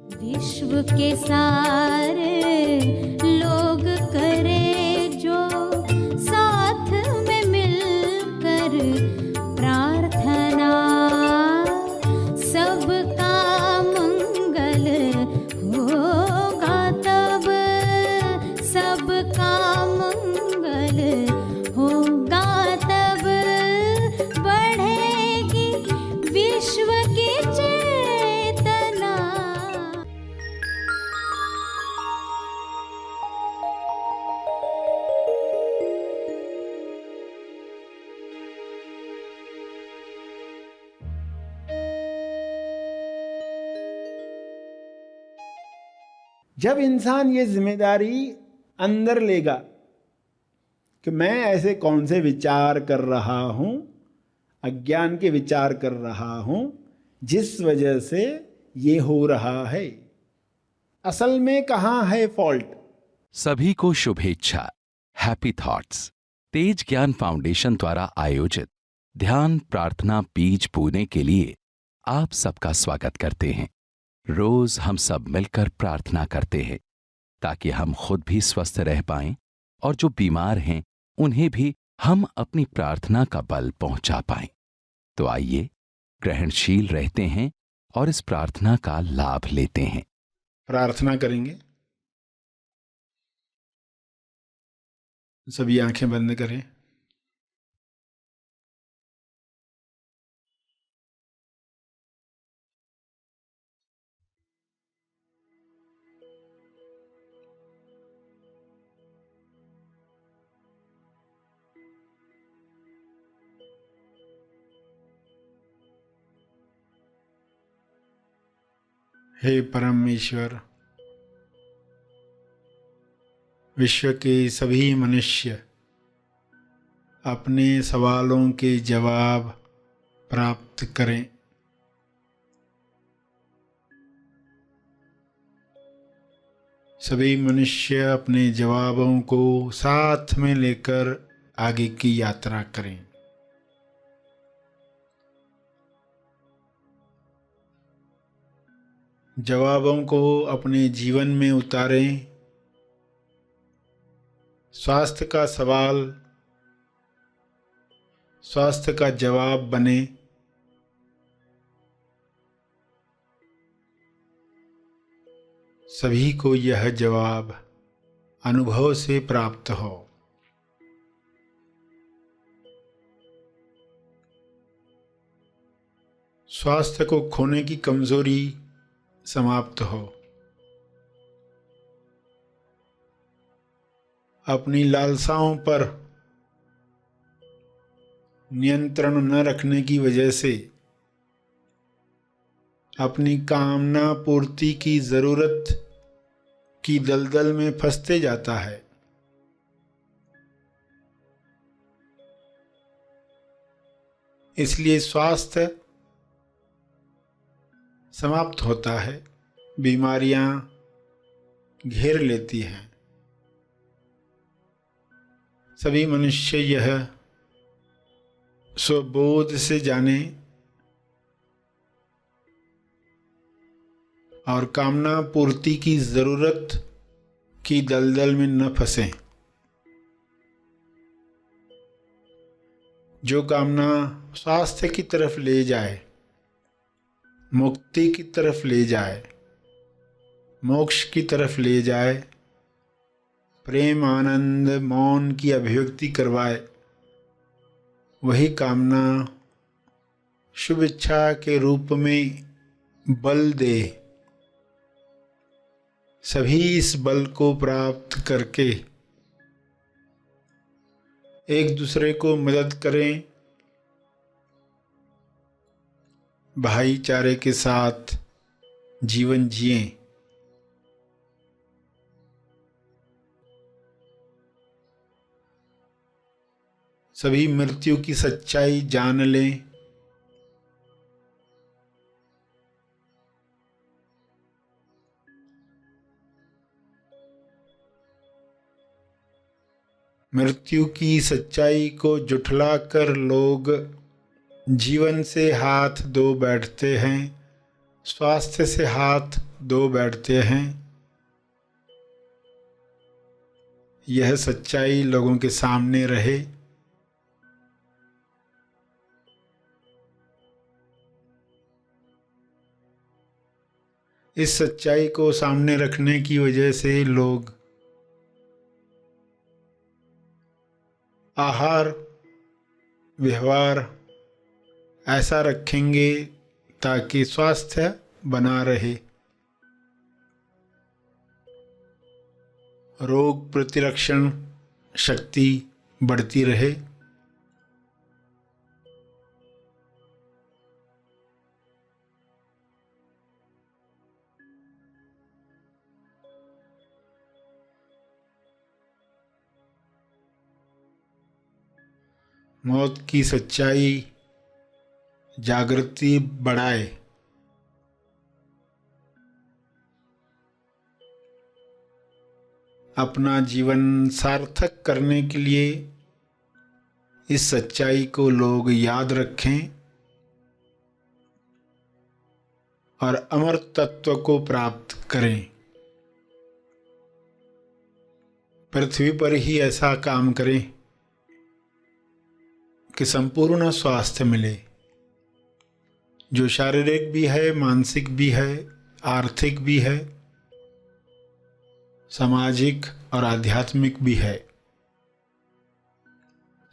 विश्व के सारे लोग करे जो साथ में मिलकर प्रार्थना, सबका मंगल होगा तब, सबका मंगल होगा तब, बढ़ेगी विश्व की चेतना। जब इंसान ये जिम्मेदारी अंदर लेगा कि मैं ऐसे कौन से विचार कर रहा हूं, अज्ञान के विचार कर रहा हूं जिस वजह से ये हो रहा है, असल में कहां है फॉल्ट। सभी को शुभेच्छा। हैप्पी थॉट्स तेज ज्ञान फाउंडेशन द्वारा आयोजित ध्यान प्रार्थना बीज बोने के लिए आप सबका स्वागत करते हैं। रोज हम सब मिलकर प्रार्थना करते हैं ताकि हम खुद भी स्वस्थ रह पाएं और जो बीमार हैं उन्हें भी हम अपनी प्रार्थना का बल पहुंचा पाएं। तो आइए ग्रहणशील रहते हैं और इस प्रार्थना का लाभ लेते हैं। प्रार्थना करेंगे। सभी आंखें बंद करें। हे परमेश्वर, विश्व के सभी मनुष्य अपने सवालों के जवाब प्राप्त करें। सभी मनुष्य अपने जवाबों को साथ में लेकर आगे की यात्रा करें। जवाबों को अपने जीवन में उतारें। स्वास्थ्य का सवाल स्वास्थ्य का जवाब बने। सभी को यह जवाब अनुभव से प्राप्त हो। स्वास्थ्य को खोने की कमजोरी समाप्त हो। अपनी लालसाओं पर नियंत्रण न रखने की वजह से अपनी कामना पूर्ति की जरूरत की दलदल में फंसते जाता है। इसलिए स्वास्थ्य समाप्त होता है, बीमारियां घेर लेती हैं। सभी मनुष्य यह स्वबोध से जाने और कामना पूर्ति की जरूरत की दलदल में न फंसें। जो कामना स्वास्थ्य की तरफ ले जाए, मुक्ति की तरफ ले जाए, मोक्ष की तरफ ले जाए, प्रेम आनंद मौन की अभिव्यक्ति करवाए, वही कामना शुभ इच्छा के रूप में बल दे। सभी इस बल को प्राप्त करके एक दूसरे को मदद करें, भाईचारे के साथ जीवन जिएं। सभी मृत्यु की सच्चाई जान लें। मृत्यु की सच्चाई को जुठलाकर लोग जीवन से हाथ धो बैठते हैं, स्वास्थ्य से हाथ दो बैठते हैं। यह सच्चाई लोगों के सामने रहे। इस सच्चाई को सामने रखने की वजह से लोग आहार व्यवहार ऐसा रखेंगे ताकि स्वास्थ्य बना रहे, रोग प्रतिरक्षण शक्ति बढ़ती रहे। मौत की सच्चाई जागृति बढ़ाए। अपना जीवन सार्थक करने के लिए इस सच्चाई को लोग याद रखें और अमर तत्व को प्राप्त करें। पृथ्वी पर ही ऐसा काम करें कि संपूर्ण स्वास्थ्य मिले, जो शारीरिक भी है, मानसिक भी है, आर्थिक भी है, सामाजिक और आध्यात्मिक भी है।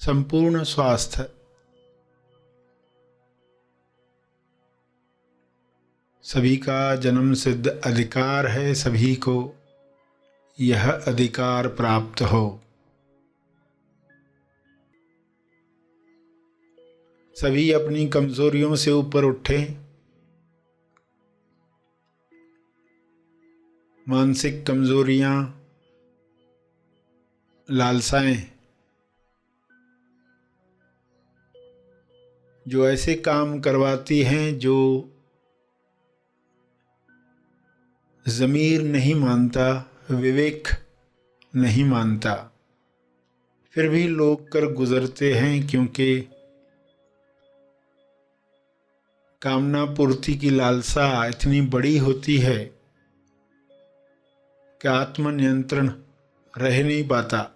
संपूर्ण स्वास्थ्य सभी का जन्म सिद्ध अधिकार है। सभी को यह अधिकार प्राप्त हो। सभी अपनी कमजोरियों से ऊपर उठें। मानसिक कमजोरियां, लालसाएं जो ऐसे काम करवाती हैं जो ज़मीर नहीं मानता, विवेक नहीं मानता, फिर भी लोग कर गुजरते हैं, क्योंकि कामना पूर्ति की लालसा इतनी बड़ी होती है कि आत्मनियंत्रण रह नहीं पाता।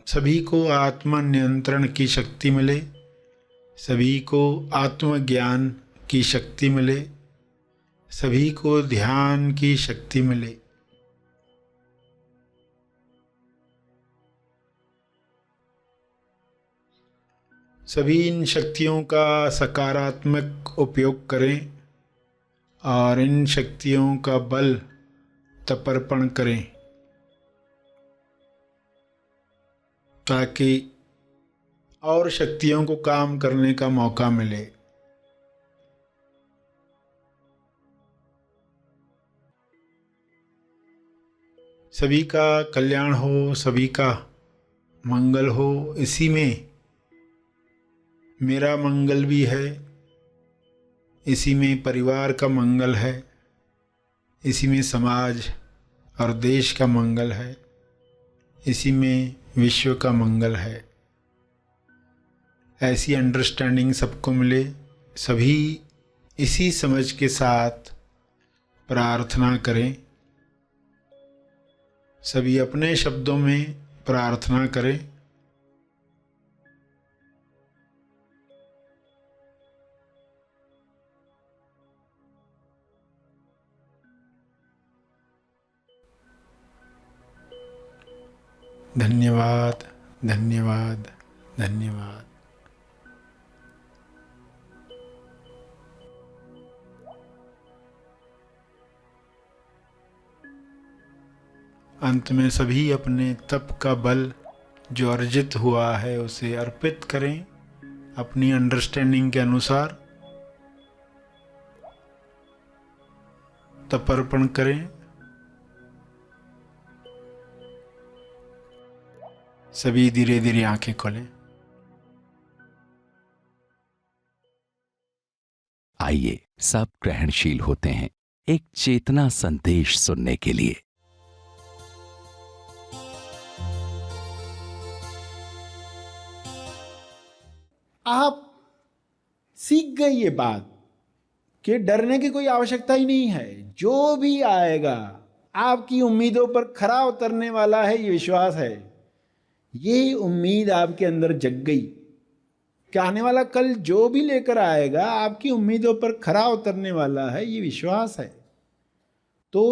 सभी को आत्मनियंत्रण की शक्ति मिले, सभी को आत्मज्ञान की शक्ति मिले, सभी को ध्यान की शक्ति मिले। सभी इन शक्तियों का सकारात्मक उपयोग करें और इन शक्तियों का बल तपर्पण करें, ताकि और शक्तियों को काम करने का मौका मिले। सभी का कल्याण हो, सभी का मंगल हो। इसी में मेरा मंगल भी है, इसी में परिवार का मंगल है, इसी में समाज और देश का मंगल है, इसी में विश्व का मंगल है। ऐसी अंडरस्टैंडिंग सबको मिले। सभी इसी समझ के साथ प्रार्थना करें। सभी अपने शब्दों में प्रार्थना करें। धन्यवाद, धन्यवाद, धन्यवाद। अंत में सभी अपने तप का बल जो अर्जित हुआ है उसे अर्पित करें अपनी अंडरस्टैंडिंग के अनुसार। तपर्पण करें। सभी धीरे धीरे आंखें खोलें। आइए सब ग्रहणशील होते हैं एक चेतना संदेश सुनने के लिए। आप सीख गए ये बात कि डरने की कोई आवश्यकता ही नहीं है। जो भी आएगा आपकी उम्मीदों पर खरा उतरने वाला है, ये विश्वास है। ये उम्मीद आपके अंदर जग गई कि आने वाला कल जो भी लेकर आएगा आपकी उम्मीदों पर खरा उतरने वाला है, ये विश्वास है। तो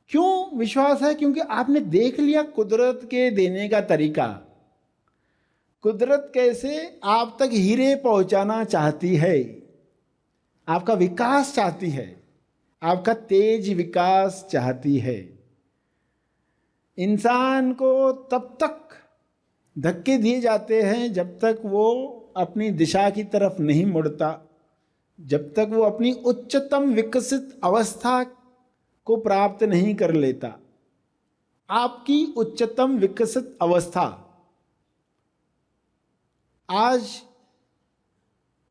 क्यों विश्वास है? क्योंकि आपने देख लिया कुदरत के देने का तरीका। कुदरत कैसे आप तक हीरे पहुंचाना चाहती है, आपका विकास चाहती है, आपका तेज विकास चाहती है। इंसान को तब तक धक्के दिए जाते हैं जब तक वो अपनी दिशा की तरफ नहीं मुड़ता, जब तक वो अपनी उच्चतम विकसित अवस्था को प्राप्त नहीं कर लेता। आपकी उच्चतम विकसित अवस्था आज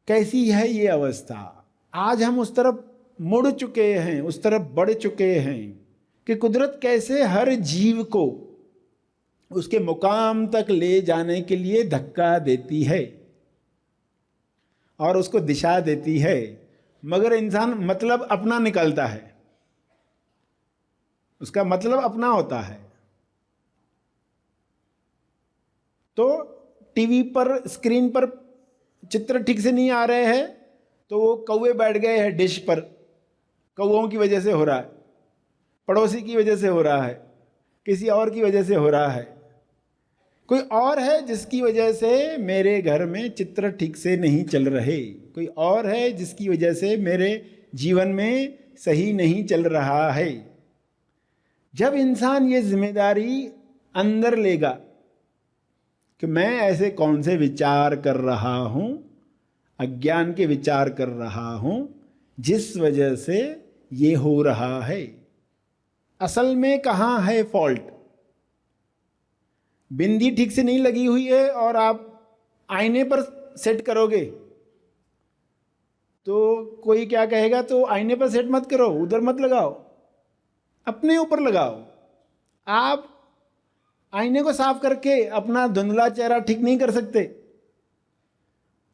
कैसी है? ये अवस्था आज हम उस तरफ मुड़ चुके हैं, उस तरफ बढ़ चुके हैं कि कुदरत कैसे हर जीव को उसके मुकाम तक ले जाने के लिए धक्का देती है और उसको दिशा देती है, मगर इंसान मतलब अपना निकलता है, उसका मतलब अपना होता है। तो टीवी पर, स्क्रीन पर चित्र ठीक से नहीं आ रहे हैं तो वो कौवे बैठ गए हैं डिश पर, कौवों की वजह से हो रहा है, पड़ोसी की वजह से हो रहा है, किसी और की वजह से हो रहा है। कोई और है जिसकी वजह से मेरे घर में चित्र ठीक से नहीं चल रहे, कोई और है जिसकी वजह से मेरे जीवन में सही नहीं चल रहा है। जब इंसान ये जिम्मेदारी अंदर लेगा कि मैं ऐसे कौन से विचार कर रहा हूँ, अज्ञान के विचार कर रहा हूँ जिस वजह से ये हो रहा है, असल में कहाँ है फॉल्ट? बिंदी ठीक से नहीं लगी हुई है और आप आईने पर सेट करोगे तो कोई क्या कहेगा, तो आईने पर सेट मत करो, उधर मत लगाओ, अपने ऊपर लगाओ। आप आईने को साफ करके अपना धुंधला चेहरा ठीक नहीं कर सकते,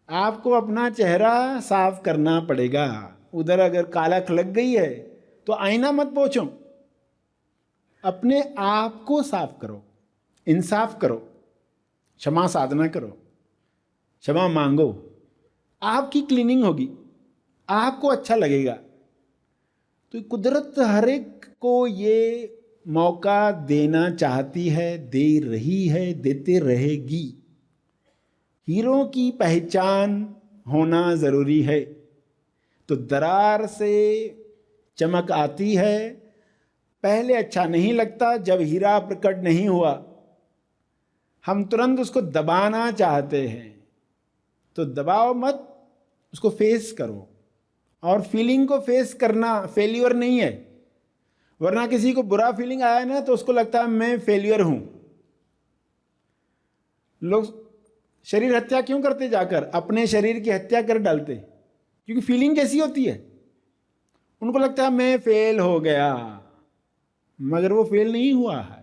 आपको अपना चेहरा साफ करना पड़ेगा। उधर अगर कालख लग गई है तो आईना मत पोंछो, अपने आप को साफ करो, इंसाफ करो, क्षमा साधना करो, क्षमा मांगो, आपकी क्लीनिंग होगी, आपको अच्छा लगेगा। तो कुदरत हर एक को ये मौका देना चाहती है, दे रही है, देते रहेगी। हीरों की पहचान होना ज़रूरी है। तो दरार से चमक आती है, पहले अच्छा नहीं लगता, जब हीरा प्रकट नहीं हुआ हम तुरंत उसको दबाना चाहते हैं। तो दबाओ मत, उसको फेस करो। और फीलिंग को फेस करना फेल्यूर नहीं है, वरना किसी को बुरा फीलिंग आया ना तो उसको लगता है मैं फेल्यूर हूं। लोग शरीर हत्या क्यों करते? जाकर अपने शरीर की हत्या कर डालते, क्योंकि फीलिंग कैसी होती है, उनको लगता है मैं फेल हो गया, मगर वो फेल नहीं हुआ है।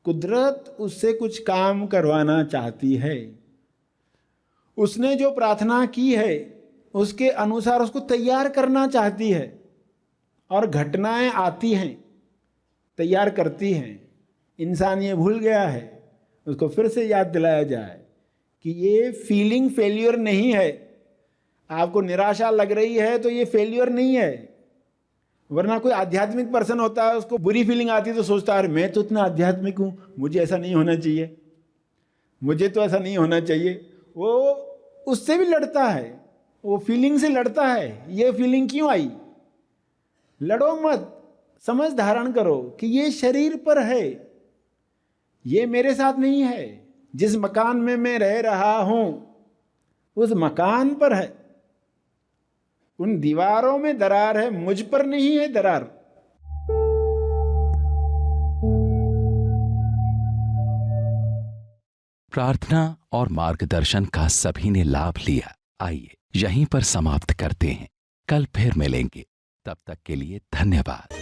कुदरत उससे कुछ काम करवाना चाहती है। उसने जो प्रार्थना की है उसके अनुसार उसको तैयार करना चाहती है, और घटनाएं आती हैं, तैयार करती हैं। इंसान ये भूल गया है, उसको फिर से याद दिलाया जाए कि ये फीलिंग फेल्यूर नहीं है। आपको निराशा लग रही है तो ये फेल्यूर नहीं है, वरना कोई आध्यात्मिक पर्सन होता है, उसको बुरी फीलिंग आती है तो सोचता है मैं तो इतना आध्यात्मिक हूँ, मुझे ऐसा नहीं होना चाहिए, मुझे तो ऐसा नहीं होना चाहिए। वो उससे भी लड़ता है, वो फीलिंग से लड़ता है। ये फीलिंग क्यों आई? लड़ो मत, समझ धारण करो कि ये शरीर पर है, ये मेरे साथ नहीं है। जिस मकान में मैं रह रहा हूं उस मकान पर है, उन दीवारों में दरार है, मुझ पर नहीं है दरार। प्रार्थना और मार्गदर्शन का सभी ने लाभ लिया। आइए यहीं पर समाप्त करते हैं, कल फिर मिलेंगे, तब तक के लिए धन्यवाद।